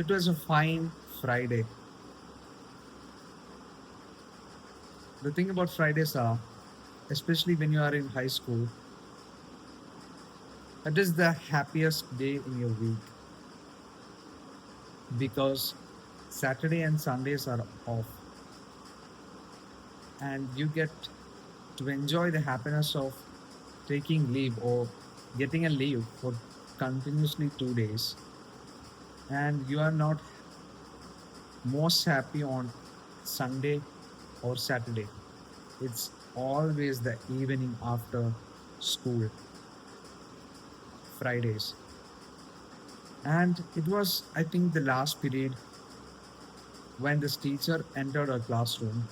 It was a fine Friday. The thing about Fridays are, especially when you are in high school, it is the happiest day in your week because Saturday and Sundays are off and you get to enjoy the happiness of taking leave or getting a leave for continuously 2 days, and you are not most happy on Sunday or Saturday. It's always the evening after school, Fridays. And it was, I think, the last period when this teacher entered our classroom,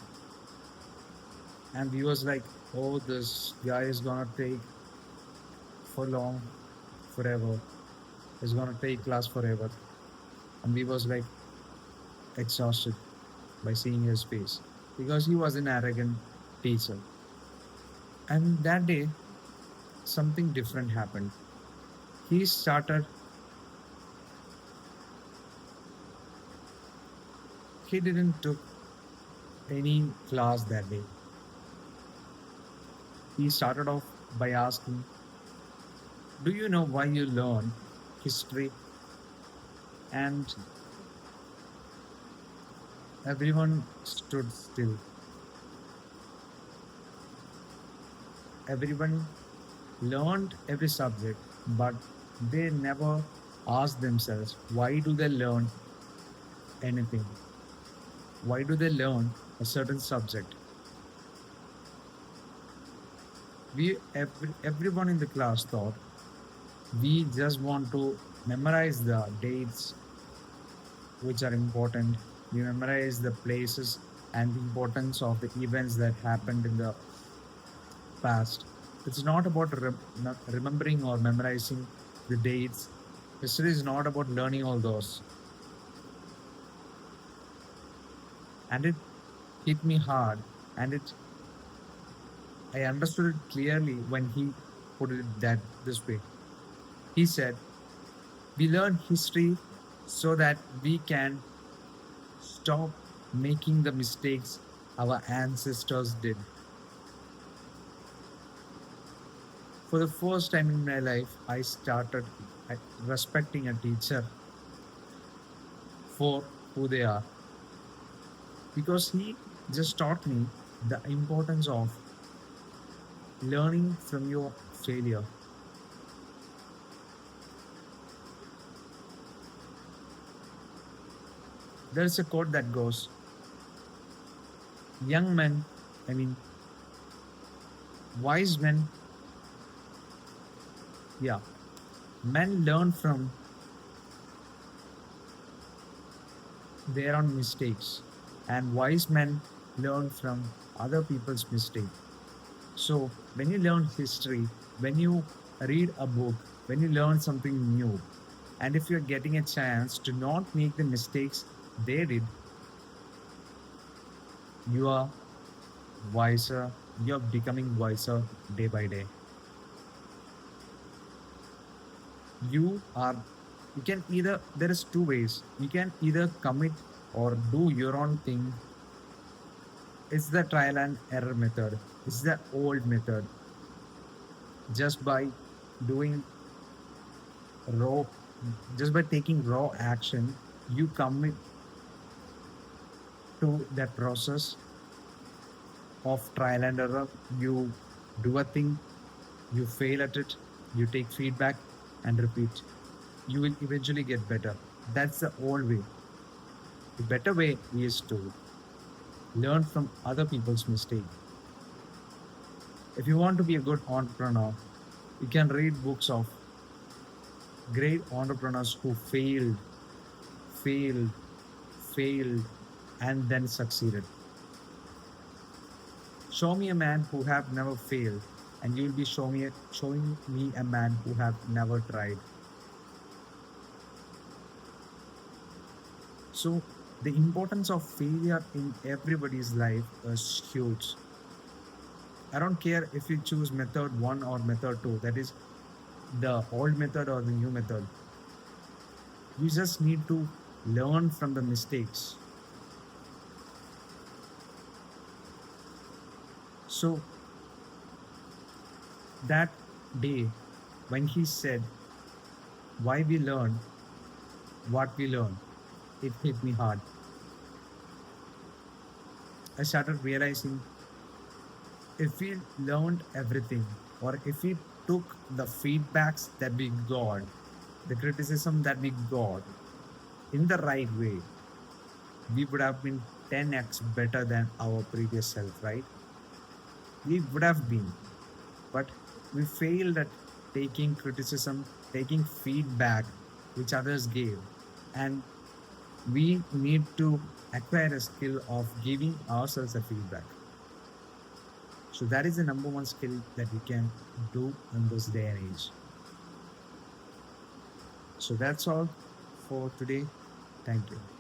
and we was like, oh, this guy is gonna take for long, forever. He's gonna take class forever. And we was like exhausted by seeing his face because he was an arrogant teacher. And that day, something different happened. He started, he didn't took any class that day. He started off by asking, do you know why you learn history? And everyone stood still. Everyone learned every subject, but they never asked themselves, why do they learn anything? Why do they learn a certain subject? Everyone in the class thought we just want to memorize the dates which are important. We memorize the places and the importance of the events that happened in the past. It's not about not remembering or memorizing the dates. History is not about learning all those. And it hit me hard, and it I understood it clearly when he put it that this way. He said, we learn history so that we can stop making the mistakes our ancestors did. For the first time in my life, I started respecting a teacher for who they are because he just taught me the importance of learning from your failure. There's a quote that goes, young men, I mean, wise men, yeah, men learn from their own mistakes, and wise men learn from other people's mistakes. So, when you learn history, when you read a book, when you learn something new, and if you're getting a chance to not make the mistakes they did, you are wiser, you're becoming wiser day by day. You are, you can either, there is two ways. You can either commit or do your own thing. It's the trial and error method. It's the old method. Just by doing raw, just by taking raw action, you commit to that process of trial and error. You do a thing, you fail at it, you take feedback and repeat. You will eventually get better. That's the old way. The better way is to learn from other people's mistake. If you want to be a good entrepreneur, you can read books of great entrepreneurs who failed, failed, and then succeeded. Show me a man who have never failed, and you will be showing me a man who have never tried. So the importance of failure in everybody's life is huge. I don't care if you choose method one or method two, that is the old method or the new method. You just need to learn from the mistakes. So that day when he said, why we learn what we learn, it hit me hard. I started realizing if we learned everything, or if we took the feedbacks that we got, the criticism that we got in the right way, we would have been 10x better than our previous self, right? We would have been, but we failed at taking criticism, taking feedback which others gave. And we need to acquire a skill of giving ourselves a feedback. So that is the number one skill that we can do in this day and age. So that's all for today. Thank you.